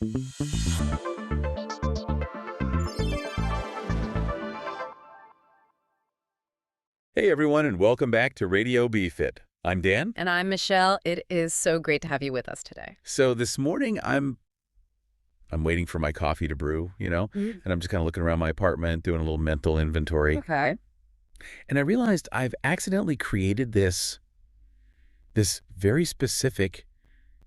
Hey everyone, and welcome back to Radio BFit. I'm Dan. And I'm Michelle. It is so great to have you with us today. So this morning I'm waiting for my coffee to brew, and I'm just kind of looking around my apartment, doing a little mental inventory. Okay. And I realized I've accidentally created this very specific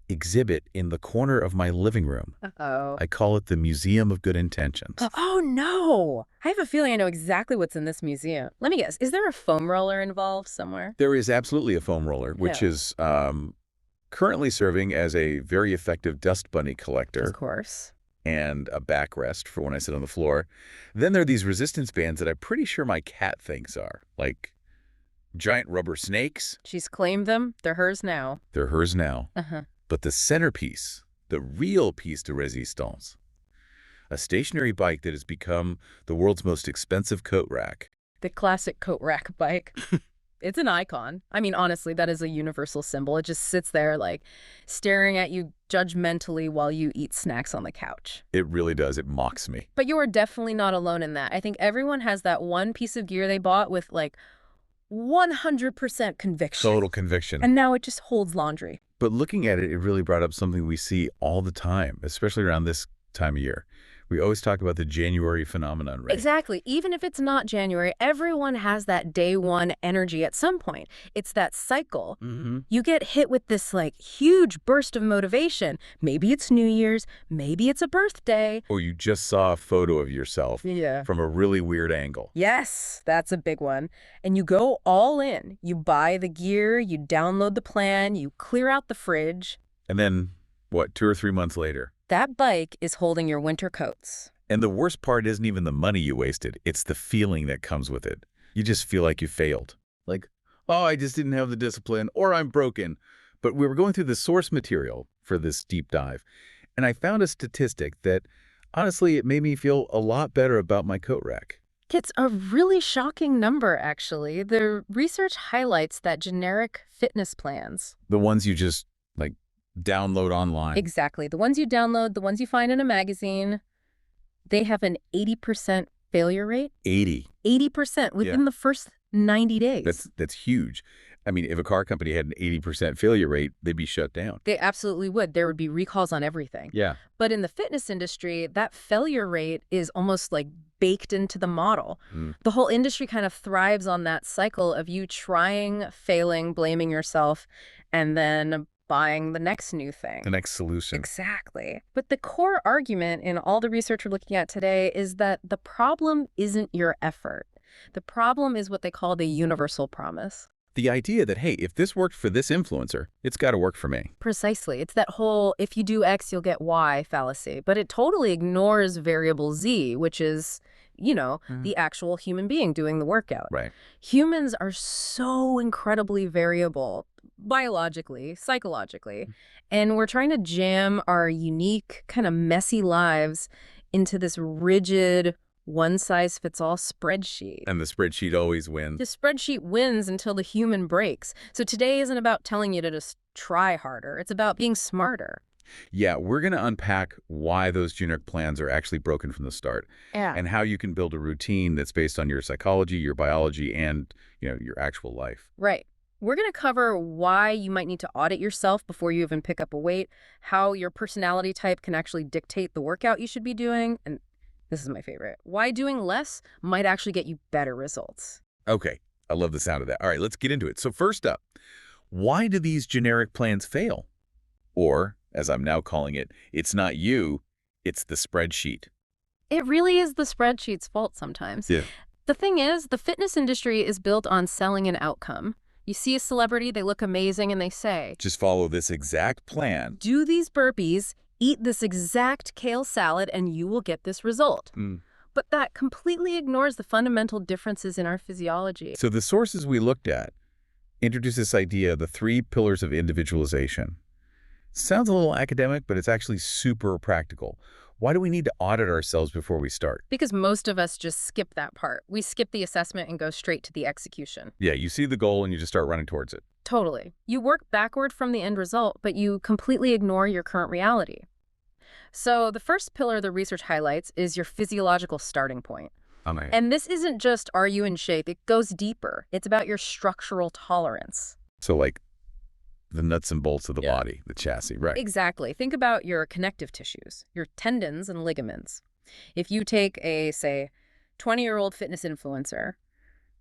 exhibit in the corner of my living room. Uh-oh. I call it the Museum of Good Intentions. Oh, no. I have a feeling I know exactly what's in this museum. Let me guess. Is there a foam roller involved somewhere? There is absolutely a foam roller, which is currently serving as a very effective dust bunny collector. Of course. And a backrest for when I sit on the floor. Then there are these resistance bands that I'm pretty sure my cat thinks are, like giant rubber snakes. She's claimed them. They're hers now. They're hers now. Uh-huh. But the centerpiece, the real piece de resistance, a stationary bike that has become the world's most expensive coat rack. The classic coat rack bike. It's an icon. I mean, honestly, that is a universal symbol. It just sits there, like, staring at you judgmentally while you eat snacks on the couch. It really does. It mocks me. But you are definitely not alone in that. I think everyone has that one piece of gear they bought with, like, 100% conviction. Total conviction. And now it just holds laundry. But looking at it, it really brought up something we see all the time, especially around this time of year. We always talk about the January phenomenon, right? Exactly. Even if it's not January, everyone has that day one energy at some point. It's that cycle. You get hit with this, like, huge burst of motivation. Maybe it's New Year's. Maybe it's a birthday. Or you just saw a photo of yourself from a really weird angle. Yes, that's a big one. And you go all in. You buy the gear, you download the plan, you clear out the fridge. And then, what, 2 or 3 months later? That bike is holding your winter coats. And the worst part isn't even the money you wasted. It's the feeling that comes with it. You just feel like you failed. Like, oh, I just didn't have the discipline, or I'm broken. But we were going through the source material for this deep dive, and I found a statistic that, honestly, it made me feel a lot better about my coat rack. It's a really shocking number, actually. The research highlights that generic fitness plans. The ones you just, like, download online. Exactly. The ones you download, the ones you find in a magazine, they have an 80% failure rate. 80. 80% within the first 90 days. That's huge. I mean, if a car company had an 80% failure rate, they'd be shut down. They absolutely would. There would be recalls on everything. Yeah. But in the fitness industry, that failure rate is almost like baked into the model. The whole industry kind of thrives on that cycle of you trying, failing, blaming yourself, and then buying the next new thing. The next solution. Exactly. But the core argument in all the research we're looking at today is that the problem isn't your effort. The problem is what they call the universal promise. The idea that, hey, if this worked for this influencer, it's got to work for me. Precisely. It's that whole, if you do X, you'll get Y fallacy. But it totally ignores variable Z, which is, the actual human being doing the workout. Right. Humans are so incredibly variable, biologically, psychologically, and we're trying to jam our unique, kind of messy lives into this rigid, one-size-fits-all spreadsheet. And the spreadsheet always wins. The spreadsheet wins until the human breaks. So today isn't about telling you to just try harder. It's about being smarter. Yeah, we're going to unpack why those generic plans are actually broken from the start. Yeah. And how you can build a routine that's based on your psychology, your biology, and, your actual life. Right. We're going to cover why you might need to audit yourself before you even pick up a weight, how your personality type can actually dictate the workout you should be doing, and this is my favorite, why doing less might actually get you better results. Okay, I love the sound of that. All right, let's get into it. So first up, why do these generic plans fail? Or, as I'm now calling it, it's not you, it's the spreadsheet. It really is the spreadsheet's fault sometimes. Yeah. The thing is, the fitness industry is built on selling an outcome. You see a celebrity, they look amazing, and they say, just follow this exact plan. Do these burpees, eat this exact kale salad, and you will get this result. But that completely ignores the fundamental differences in our physiology. So the sources we looked at introduce this idea, the 3 pillars of individualization. Sounds a little academic, but it's actually super practical. Why do we need to audit ourselves before we start? Because most of us just skip that part. We skip the assessment and go straight to the execution. Yeah, you see the goal and you just start running towards it. Totally. You work backward from the end result, but you completely ignore your current reality. So the first pillar the research highlights is your physiological starting point. Okay. And this isn't just are you in shape, it goes deeper. It's about your structural tolerance. So like the nuts and bolts of the Yeah. body, the chassis, right? Exactly. Think about your connective tissues, your tendons and ligaments. If you take a, say, 20-year-old fitness influencer,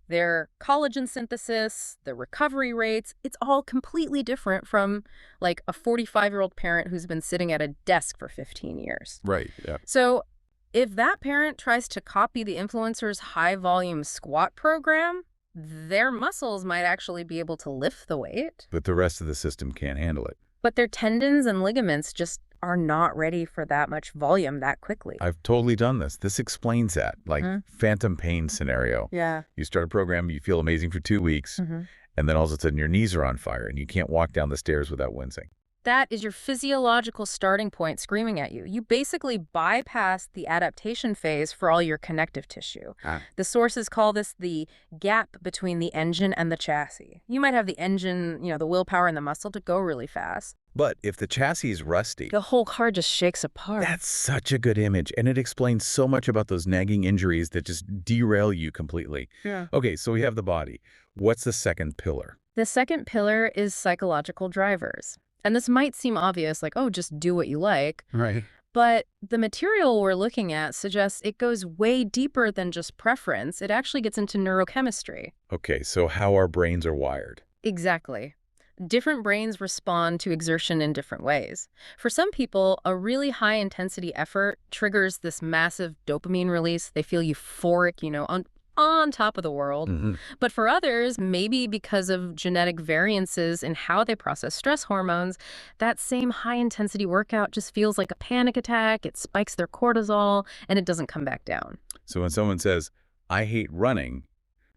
their collagen synthesis, the recovery rates, it's all completely different from like a 45-year-old parent who's been sitting at a desk for 15 years. Right, yeah. So if that parent tries to copy the influencer's high-volume squat program, their muscles might actually be able to lift the weight, But the rest of the system can't handle it. but their tendons and ligaments just are not ready for that much volume that quickly. I've totally done this. This explains that, like phantom pain scenario. Yeah. You start a program, you feel amazing for 2 weeks, and then all of a sudden your knees are on fire and you can't walk down the stairs without wincing. That is your physiological starting point screaming at you. You basically bypass the adaptation phase for all your connective tissue. The sources call this the gap between the engine and the chassis. You might have the engine, the willpower and the muscle to go really fast. But if the chassis is rusty, The whole car just shakes apart. that's such a good image, and it explains so much about those nagging injuries that just derail you completely. Yeah. Okay, so we have the body. What's the second pillar? The second pillar is psychological drivers. And this might seem obvious, like, oh, just do what you like. Right. But the material we're looking at suggests it goes way deeper than just preference. It actually gets into neurochemistry. Okay, so how our brains are wired. Exactly. Different brains respond to exertion in different ways. For some people, a really high-intensity effort triggers this massive dopamine release. They feel euphoric, on top of the world. But for others, maybe because of genetic variances in how they process stress hormones, that same high-intensity workout just feels like a panic attack. It spikes their cortisol, and it doesn't come back down. So when someone says, I hate running,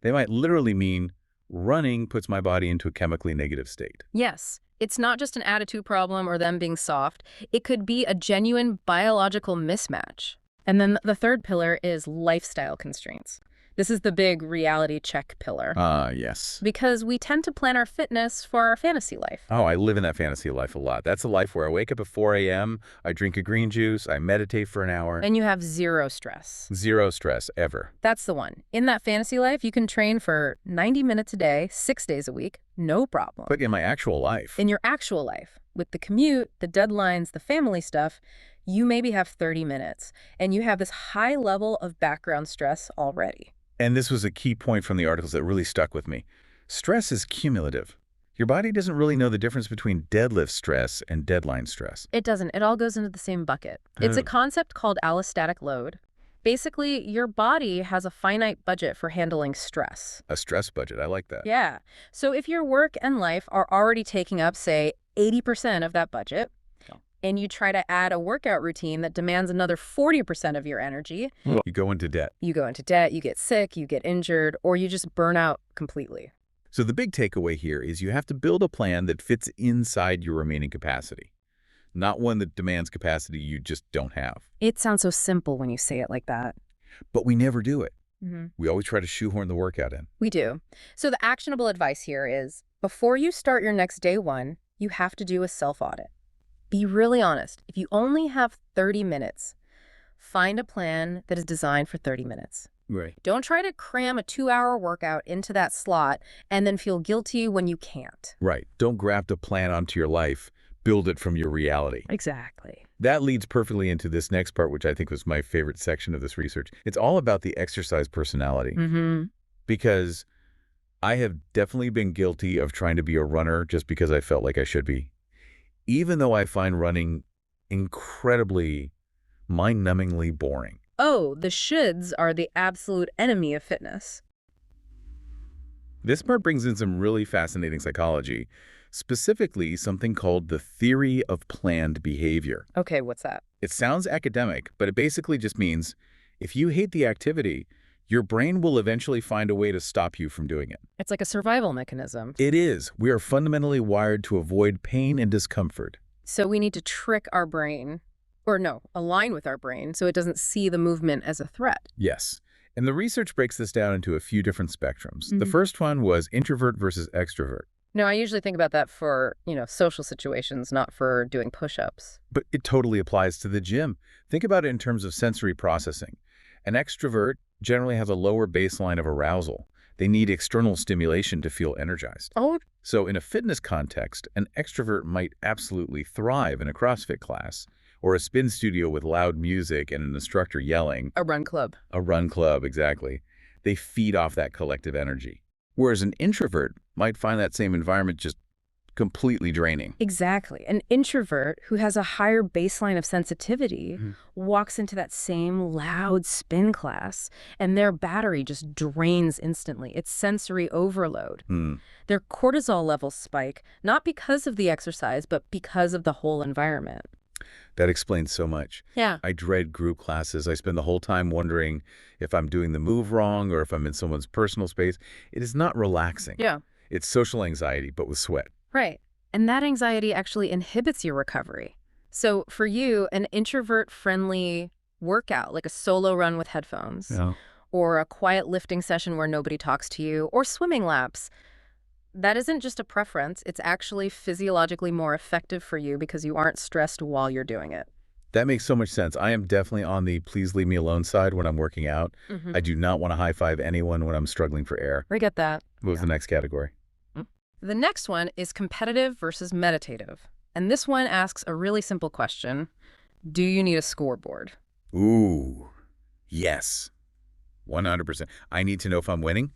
they might literally mean running puts my body into a chemically negative state. Yes, it's not just an attitude problem or them being soft. It could be a genuine biological mismatch. And then the third pillar is lifestyle constraints. This is the big reality check pillar. Yes. Because we tend to plan our fitness for our fantasy life. Oh, I live in that fantasy life a lot. That's a life where I wake up at 4 a.m., I drink a green juice, I meditate for an hour. And you have zero stress. Zero stress, ever. That's the one. In that fantasy life, you can train for 90 minutes a day, 6 days a week, no problem. But in my actual life. In your actual life, with the commute, the deadlines, the family stuff, you maybe have 30 minutes. And you have this high level of background stress already. And this was a key point from the articles that really stuck with me. Stress is cumulative. Your body doesn't really know the difference between deadlift stress and deadline stress. It doesn't. It all goes into the same bucket. It's a concept called allostatic load. Basically, your body has a finite budget for handling stress. A stress budget, I like that. Yeah. So if your work and life are already taking up, say, 80% of that budget, and you try to add a workout routine that demands another 40% of your energy, You go into debt. you go into debt, you get sick, you get injured, or you just burn out completely. So the big takeaway here is you have to build a plan that fits inside your remaining capacity, not one that demands capacity you just don't have. It sounds so simple when you say it like that. But we never do it. Mm-hmm. We always try to shoehorn the workout in. We do. So the actionable advice here is, before you start your next day one, you have to do a self-audit. Be really honest. If you only have 30 minutes, find a plan that is designed for 30 minutes. Right. Don't try to cram a 2-hour workout into that slot and then feel guilty when you can't. Right. Don't graft a plan onto your life. Build it from your reality. Exactly. That leads perfectly into this next part, which I think was my favorite section of this research. It's all about the exercise personality. Because I have definitely been guilty of trying to be a runner just because I felt like I should be. Even though I find running incredibly, mind-numbingly boring. Oh, the shoulds are the absolute enemy of fitness. This part brings in some really fascinating psychology, specifically something called the theory of planned behavior. Okay, what's that? It sounds academic, but it basically just means if you hate the activity, your brain will eventually find a way to stop you from doing it. It's like a survival mechanism. It is. We are fundamentally wired to avoid pain and discomfort. So we need to trick our brain, or no, align with our brain so it doesn't see the movement as a threat. Yes. And the research breaks this down into a few different spectrums. The first one was introvert versus extrovert. No, I usually think about that for, social situations, not for doing push-ups. But it totally applies to the gym. Think about it in terms of sensory processing. An extrovert generally has a lower baseline of arousal. They need external stimulation to feel energized. Oh, So in a fitness context, an extrovert might absolutely thrive in a CrossFit class or a spin studio with loud music and an instructor yelling. a run club. A run club, exactly. They feed off that collective energy. Whereas an introvert might find that same environment just completely draining. Exactly. An introvert who has a higher baseline of sensitivity Mhm. walks into that same loud spin class, and their battery just drains instantly. It's sensory overload. Hmm. Their cortisol levels spike, not because of the exercise, but because of the whole environment. That explains so much. Yeah. I dread group classes. I spend the whole time wondering if I'm doing the move wrong or if I'm in someone's personal space. It is not relaxing. Yeah. It's social anxiety, but with sweat. Right. And that anxiety actually inhibits your recovery. So for you, an introvert-friendly workout, like a solo run with headphones, Yeah. or a quiet lifting session where nobody talks to you, or swimming laps, that isn't just a preference. It's actually physiologically more effective for you because you aren't stressed while you're doing it. That makes so much sense. I am definitely on the please leave me alone side when I'm working out. I do not want to high-five anyone when I'm struggling for air. We get that. What was the next category? The next one is competitive versus meditative. And this one asks a really simple question. Do you need a scoreboard? Ooh, yes. 100%. I need to know if I'm winning,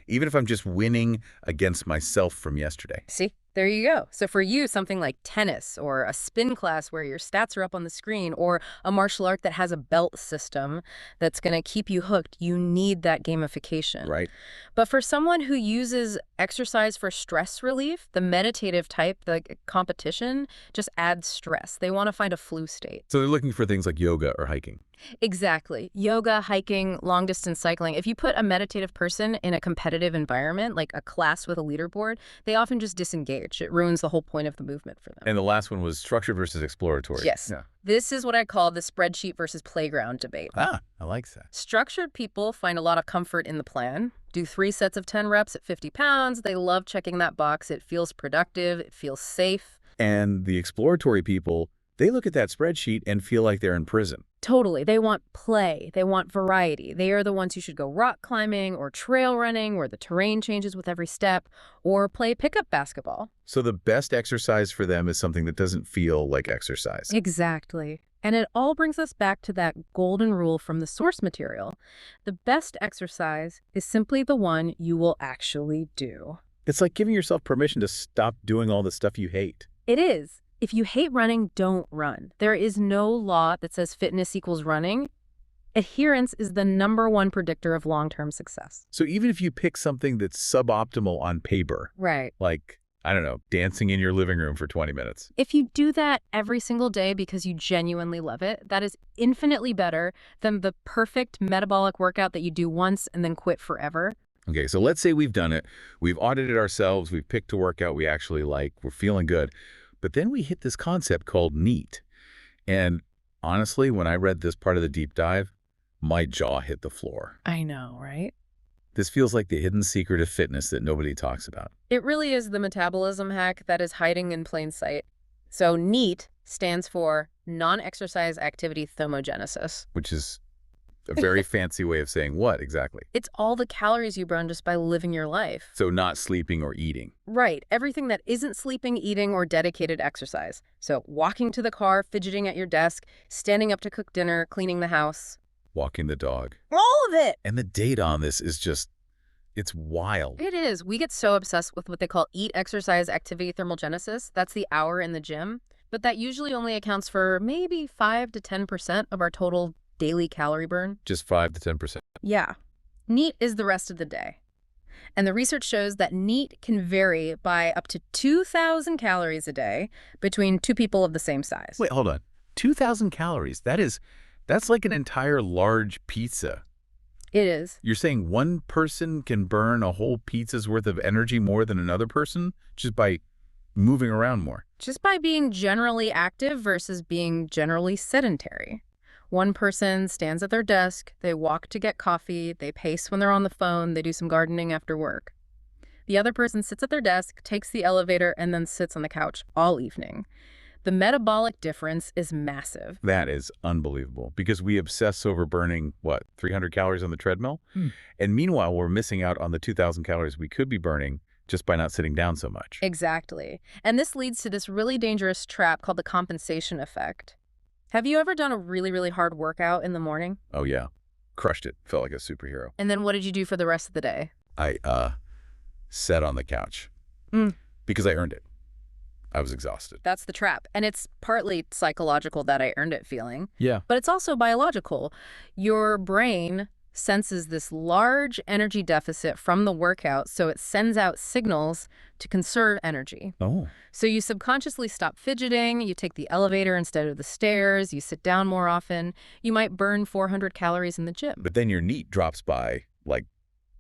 even if I'm just winning against myself from yesterday. See, there you go. So for you, something like tennis or a spin class where your stats are up on the screen or a martial art that has a belt system that's going to keep you hooked, you need that gamification. Right. But for someone who uses exercise for stress relief, the meditative type, the competition, just adds stress. They want to find a flow state. So they're looking for things like yoga or hiking. Exactly. Yoga, hiking, long-distance cycling. If you put a meditative person in a competitive environment, like a class with a leaderboard, they often just disengage. It ruins the whole point of the movement for them. And the last one was structured versus exploratory. Yes. Yeah. This is what I call the spreadsheet versus playground debate. Ah, I like that. Structured people find a lot of comfort in the plan. Do 3 sets of 10 reps at 50 pounds. They love checking that box. It feels productive. It feels safe. And the exploratory people, they look at that spreadsheet and feel like they're in prison. Totally. They want play. They want variety. They are the ones who should go rock climbing or trail running where the terrain changes with every step, or play pickup basketball. So the best exercise for them is something that doesn't feel like exercise. Exactly. And it all brings us back to that golden rule from the source material. The best exercise is simply the one you will actually do. It's like giving yourself permission to stop doing all the stuff you hate. It is. If you hate running, don't run. There is no law that says fitness equals running. Adherence is the #1 predictor of long-term success. So even if you pick something that's suboptimal on paper, Right. like, I don't know, dancing in your living room for 20 minutes. If you do that every single day because you genuinely love it, that is infinitely better than the perfect metabolic workout that you do once and then quit forever. Okay, so let's say we've done it. We've audited ourselves. We've picked a workout we actually like. We're feeling good. But then we hit this concept called NEAT. And honestly, when I read this part of the deep dive, my jaw hit the floor. I know, right? This feels like the hidden secret of fitness that nobody talks about. It really is the metabolism hack that is hiding in plain sight. So NEAT stands for non-exercise activity thermogenesis. Which is a very fancy way of saying what exactly? It's all the calories you burn just by living your life. So not sleeping or eating. Right. Everything that isn't sleeping, eating, or dedicated exercise. So walking to the car, fidgeting at your desk, standing up to cook dinner, cleaning the house. Walking the dog. All of it! And the data on this is just, it's wild. It is. We get so obsessed with what they call eat, exercise, activity, thermogenesis. That's the hour in the gym. But that usually only accounts for maybe 5 to 10% of our total daily calorie burn. Just 5 to 10%. Yeah. NEAT is the rest of the day. And the research shows that NEAT can vary by up to 2,000 calories a day between two people of the same size. Wait, hold on. 2,000 calories. That's like an entire large pizza. It is. You're saying one person can burn a whole pizza's worth of energy more than another person just by moving around more? Just by being generally active versus being generally sedentary. One person stands at their desk, they walk to get coffee, they pace when they're on the phone, they do some gardening after work. The other person sits at their desk, takes the elevator, and then sits on the couch all evening. The metabolic difference is massive. That is unbelievable because we obsess over burning, what, 300 calories on the treadmill? And meanwhile, we're missing out on the 2,000 calories we could be burning just by not sitting down so much. Exactly. And this leads to this really dangerous trap called the compensation effect. Have you ever done a really, really hard workout in the morning? Oh, yeah. Crushed it. Felt like a superhero. And then what did you do for the rest of the day? I sat on the couch because I earned it. I was exhausted. That's the trap. And it's partly psychological, that I earned it feeling. Yeah. But it's also biological. Your brain senses this large energy deficit from the workout, so it sends out signals to conserve energy. Oh. So you subconsciously stop fidgeting, you take the elevator instead of the stairs, you sit down more often. You might burn 400 calories in the gym. But then your NEAT drops by like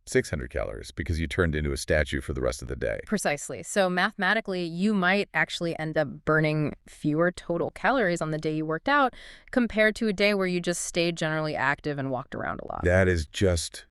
600 calories because you turned into a statue for the rest of the day. Precisely. So mathematically, you might actually end up burning fewer total calories on the day you worked out compared to a day where you just stayed generally active and walked around a lot. That is just,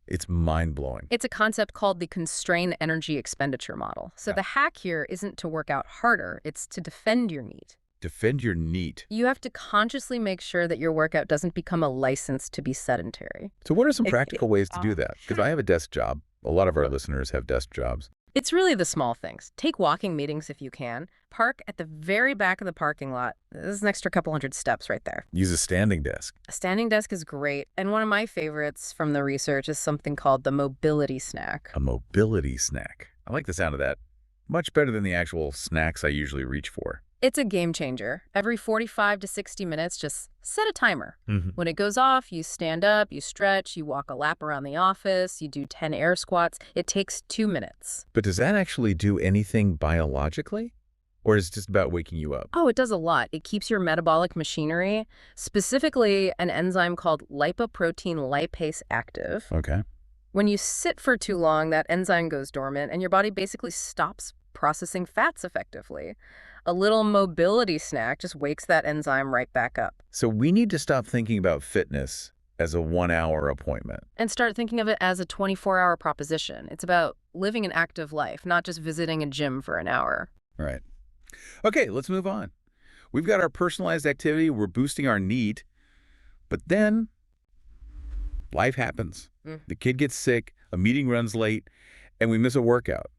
it's mind-blowing. It's a concept called the constrained energy expenditure model. So the hack here isn't to work out harder, it's to defend your NEAT. Defend your NEAT. You have to consciously make sure that your workout doesn't become a license to be sedentary. So what are some practical ways to do that? Because I have a desk job. A lot of our listeners have desk jobs. It's really the small things. Take walking meetings if you can. Park at the very back of the parking lot. This is an extra couple hundred steps right there. Use a standing desk. A standing desk is great. And one of my favorites from the research is something called the mobility snack. A mobility snack. I like the sound of that. Much better than the actual snacks I usually reach for. It's a game changer. Every 45 to 60 minutes, just set a timer. When it goes off, you stand up, you stretch, you walk a lap around the office, you do 10 air squats. It takes 2 minutes. But does that actually do anything biologically? Or is it just about waking you up? Oh, it does a lot. It keeps your metabolic machinery, specifically an enzyme called lipoprotein lipase, active. Okay. When you sit for too long, that enzyme goes dormant and your body basically stops processing fats effectively. A little mobility snack just wakes that enzyme right back up. So we need to stop thinking about fitness as a 1-hour appointment. And start thinking of it as a 24-hour proposition. It's about living an active life, not just visiting a gym for an hour. Right. Okay, let's move on. We've got our personalized activity. We're boosting our NEAT. But then life happens. The kid gets sick, a meeting runs late, and we miss a workout.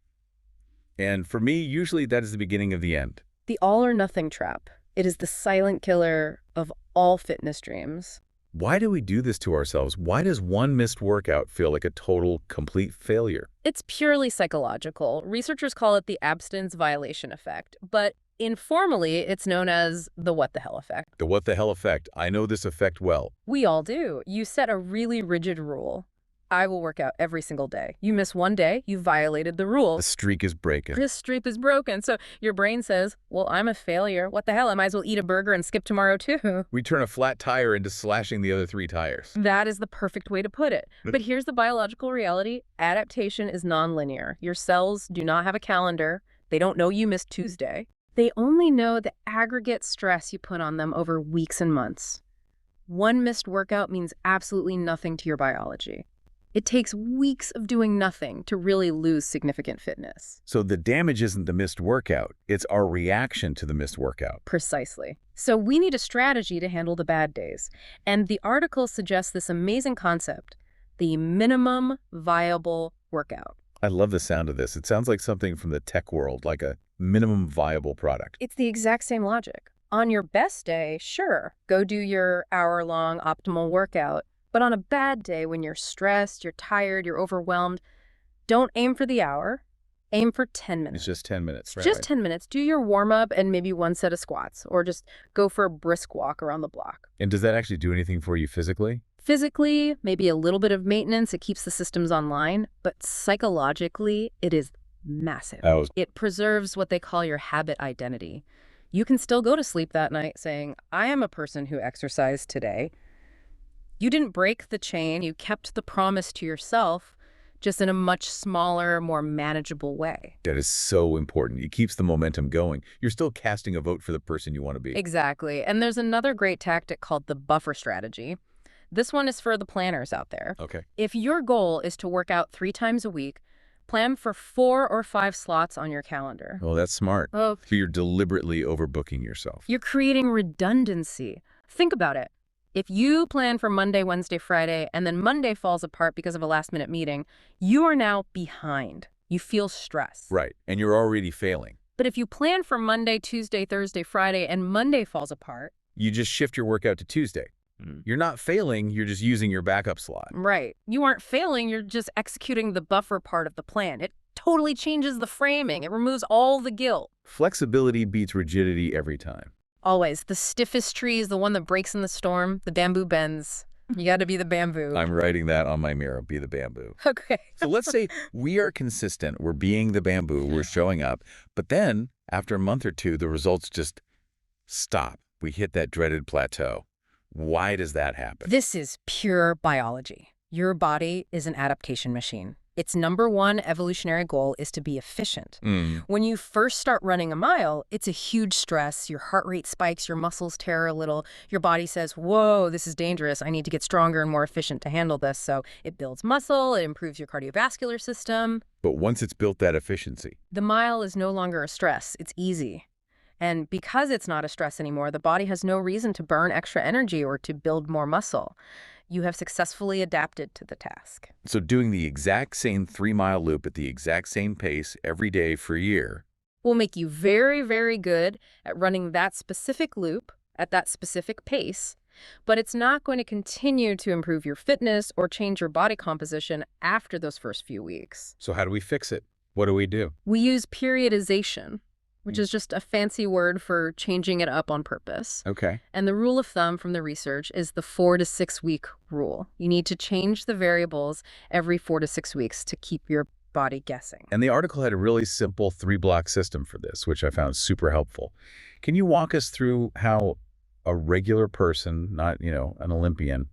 And for me, usually that is the beginning of the end. The all-or-nothing trap. It is the silent killer of all fitness dreams. Why do we do this to ourselves? Why does one missed workout feel like a total, complete failure? It's purely psychological. Researchers call it the abstinence violation effect, but informally, it's known as the what the hell effect. The what the hell effect. I know this effect well. We all do. You set a really rigid rule. I will work out every single day. You miss one day, you violated the rule. The streak is breaking. This streak is broken. So your brain says, well, I'm a failure. What the hell? I might as well eat a burger and skip tomorrow too. We turn a flat tire into slashing the other 3 tires. That is the perfect way to put it. But here's the biological reality. Adaptation is nonlinear. Your cells do not have a calendar. They don't know you missed Tuesday. They only know the aggregate stress you put on them over weeks and months. One missed workout means absolutely nothing to your biology. It takes weeks of doing nothing to really lose significant fitness. So the damage isn't the missed workout, it's our reaction to the missed workout. Precisely. So we need a strategy to handle the bad days. And the article suggests this amazing concept, the minimum viable workout. I love the sound of this. It sounds like something from the tech world, like a minimum viable product. It's the exact same logic. On your best day, sure, go do your hour-long optimal workout. But on a bad day, when you're stressed, you're tired, you're overwhelmed, don't aim for the hour. Aim for 10 minutes. It's just 10 minutes, right? Just 10 minutes. Do your warm-up and maybe one set of squats, or just go for a brisk walk around the block. And does that actually do anything for you physically? Physically, maybe a little bit of maintenance. It keeps the systems online. But psychologically, it is massive. It preserves what they call your habit identity. You can still go to sleep that night saying, I am a person who exercised today. You didn't break the chain. You kept the promise to yourself, just in a much smaller, more manageable way. That is so important. It keeps the momentum going. You're still casting a vote for the person you want to be. Exactly. And there's another great tactic called the buffer strategy. This one is for the planners out there. Okay. If your goal is to work out 3 times a week, Plan for 4 or 5 slots on your calendar. Oh, that's smart. Oh, So you're deliberately overbooking yourself. you're creating redundancy. Think about it. If you plan for Monday, Wednesday, Friday, and then Monday falls apart because of a last-minute meeting, you are now behind. You feel stress. Right. And you're already failing. But if you plan for Monday, Tuesday, Thursday, Friday, and Monday falls apart. You just shift your workout to Tuesday. You're not failing, you're just using your backup slot. Right. You aren't failing, you're just executing the buffer part of the plan. It totally changes the framing. It removes all the guilt. Flexibility beats rigidity every time. Always. The stiffest tree is the one that breaks in the storm. The bamboo bends. You got to be the bamboo. I'm writing that on my mirror, be the bamboo. Okay. So let's say we are consistent, we're being the bamboo, we're showing up, but then after a month or two, the results just stop. We hit that dreaded plateau. Why does that happen? This is pure biology. Your body is an adaptation machine. Its #1 evolutionary goal is to be efficient. When you first start running a mile, it's a huge stress. Your heart rate spikes, your muscles tear a little. Your body says, whoa, this is dangerous. I need to get stronger and more efficient to handle this. So it builds muscle, it improves your cardiovascular system. But once it's built that efficiency, The mile is no longer a stress. It's easy. And because it's not a stress anymore, the body has no reason to burn extra energy or to build more muscle. You have successfully adapted to the task. so doing the exact same 3-mile loop at the exact same pace every day for a year, Will make you very, very good at running that specific loop at that specific pace, but it's not going to continue to improve your fitness or change your body composition after those first few weeks. so how do we fix it? What do we do? We use periodization, which is just a fancy word for changing it up on purpose. Okay. And the rule of thumb from the research is the 4 to 6 week rule. You need to change the variables every 4 to 6 weeks to keep your body guessing. And the article had a really simple 3-block system for this, which I found super helpful. Can you walk us through how a regular person, not, an Olympian,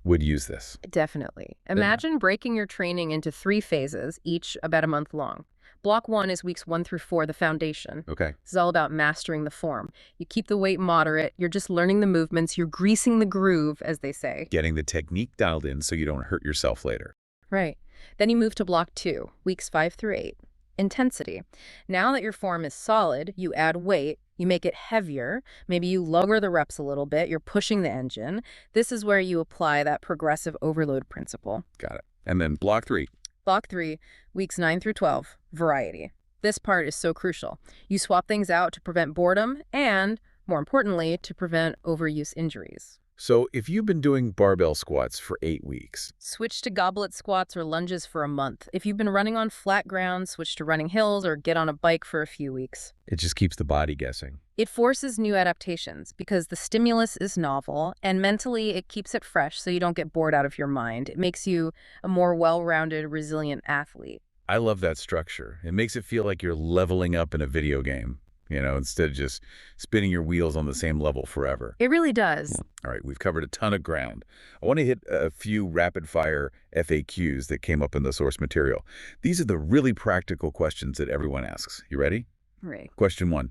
would use this? Definitely. Imagine breaking your training into 3 phases, each about a month long. Block 1 is weeks 1 through 4, the foundation. Okay. This is all about mastering the form. You keep the weight moderate, you're just learning the movements, you're greasing the groove, as they say. Getting the technique dialed in so you don't hurt yourself later. Right. Then you move to block 2, weeks 5 through 8. Intensity. Now that your form is solid, you add weight, you make it heavier, maybe you lower the reps a little bit, you're pushing the engine. This is where you apply that progressive overload principle. Got it. And then block 3. Block 3, weeks 9 through 12, variety. This part is so crucial. You swap things out to prevent boredom and, more importantly, to prevent overuse injuries. So if you've been doing barbell squats for 8 weeks, Switch to goblet squats or lunges for a month. If you've been running on flat ground, switch to running hills or get on a bike for a few weeks. it just keeps the body guessing. It forces new adaptations because the stimulus is novel, and mentally it keeps it fresh so you don't get bored out of your mind. It makes you a more well-rounded, resilient athlete. I love that structure. It makes it feel like you're leveling up in a video game, instead of just spinning your wheels on the same level forever. It really does. All right, we've covered a ton of ground. I want to hit a few rapid-fire FAQs that came up in the source material. These are the really practical questions that everyone asks. You ready? Right. Question 1.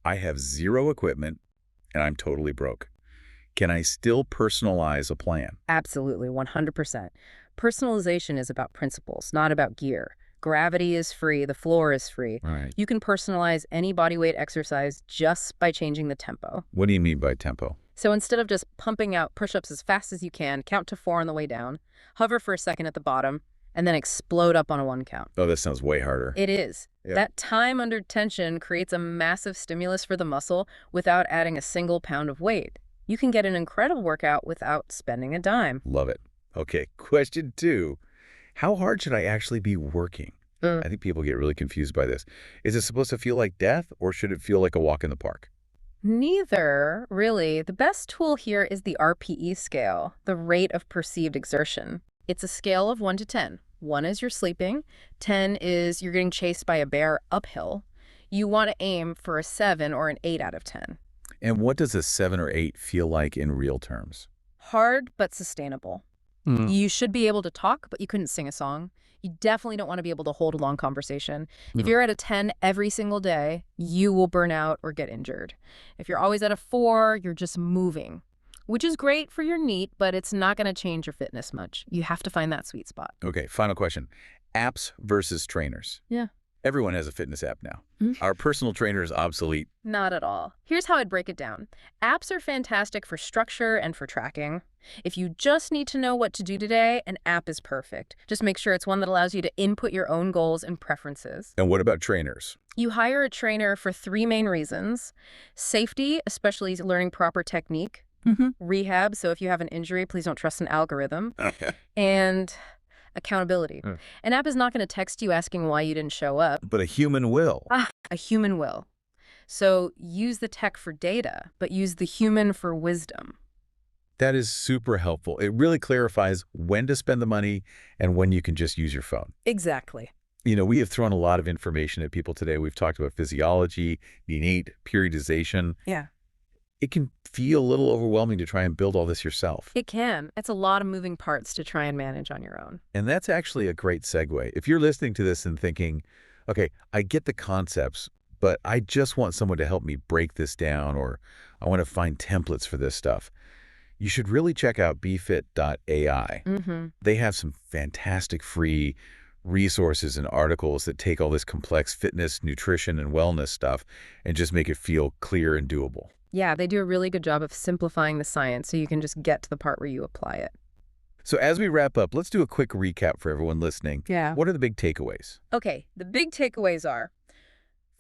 I have 0 equipment and I'm totally broke. Can I still personalize a plan? Absolutely, 100%. Personalization is about principles, not about gear. Gravity is free, the floor is free. Right. You can personalize any bodyweight exercise just by changing the tempo. What do you mean by tempo? So instead of just pumping out push-ups as fast as you can, count to 4 on the way down, hover for a second at the bottom, and then explode up on a 1 count. Oh, that sounds way harder. It is. Yeah. That time under tension creates a massive stimulus for the muscle without adding a single pound of weight. You can get an incredible workout without spending a dime. Love it. Okay, question 2. How hard should I actually be working? I think people get really confused by this. Is it supposed to feel like death, or should it feel like a walk in the park? Neither, really. The best tool here is the RPE scale, the rate of perceived exertion. It's a scale of 1 to 10. 1 is you're sleeping, 10 is you're getting chased by a bear uphill. You want to aim for a 7 or an 8 out of 10. And what does a 7 or 8 feel like in real terms? Hard but sustainable. You should be able to talk, but you couldn't sing a song. You definitely don't want to be able to hold a long conversation. If you're at a 10 every single day, you will burn out or get injured. If you're always at a 4, you're just moving, which is great for your NEAT, but it's not going to change your fitness much. You have to find that sweet spot. Okay, final question. Apps versus trainers. Yeah. Everyone has a fitness app now. Hmm? Our personal trainer is obsolete. Not at all. Here's how I'd break it down. Apps are fantastic for structure and for tracking. If you just need to know what to do today, an app is perfect. Just make sure it's one that allows you to input your own goals and preferences. And what about trainers? You hire a trainer for three main reasons: safety, especially learning proper technique; rehab, so if you have an injury, please don't trust an algorithm; and accountability. An app is not going to text you asking why you didn't show up. But a human will. A human will. So use the tech for data, but use the human for wisdom. That is super helpful. It really clarifies when to spend the money and when you can just use your phone. Exactly. You know, we have thrown a lot of information at people today. We've talked about physiology, innate periodization. Yeah. It can feel a little overwhelming to try and build all this yourself. It can. It's a lot of moving parts to try and manage on your own. And that's actually a great segue. If you're listening to this and thinking, okay, I get the concepts, but I just want someone to help me break this down, or I want to find templates for this stuff, you should really check out bfit.ai. They have some fantastic free resources and articles that take all this complex fitness, nutrition, and wellness stuff and just make it feel clear and doable. Yeah, they do a really good job of simplifying the science so you can just get to the part where you apply it. So as we wrap up, let's do a quick recap for everyone listening. Yeah. What are the big takeaways? Okay, the big takeaways are: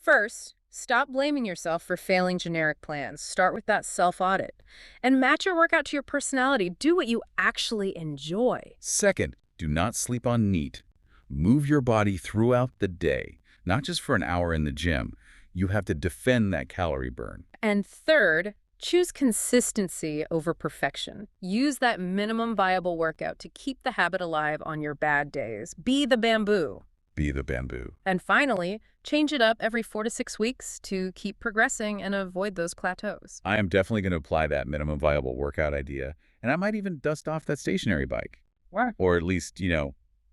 first, stop blaming yourself for failing generic plans. Start with that self-audit. And match your workout to your personality. Do what you actually enjoy. Second, do not sleep on NEAT. Move your body throughout the day, not just for an hour in the gym. You have to defend that calorie burn. And third, choose consistency over perfection. Use that minimum viable workout to keep the habit alive on your bad days. Be the bamboo. Be the bamboo. And finally, change it up every 4 to 6 weeks to keep progressing and avoid those plateaus. I am definitely going to apply that minimum viable workout idea, and I might even dust off that stationary bike. Wow. Or at least,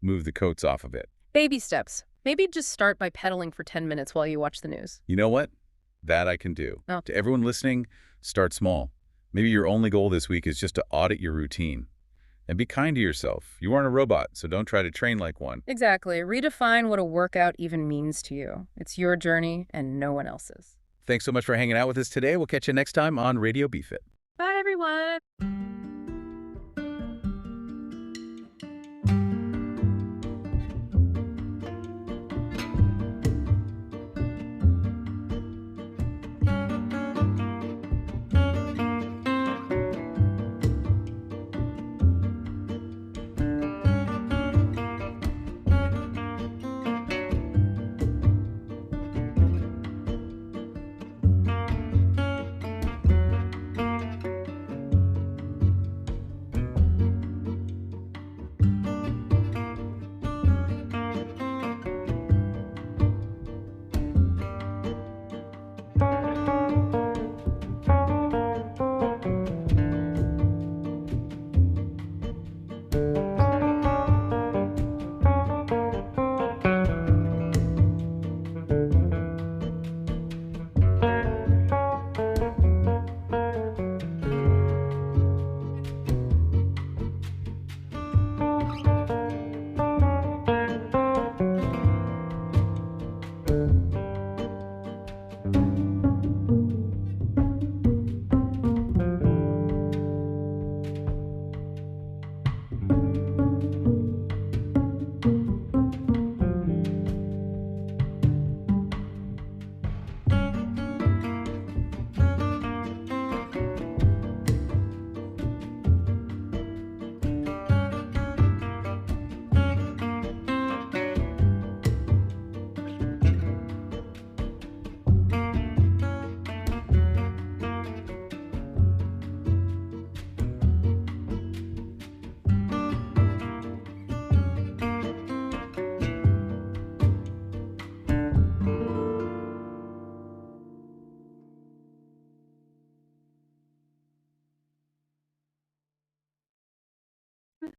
move the coats off of it. Baby steps. Maybe just start by pedaling for 10 minutes while you watch the news. You know what? That I can do. Oh. To everyone listening, start small. Maybe your only goal this week is just to audit your routine. And be kind to yourself. You aren't a robot, so don't try to train like one. Exactly. Redefine what a workout even means to you. It's your journey and no one else's. Thanks so much for hanging out with us today. We'll catch you next time on Radio BFit. Bye, everyone.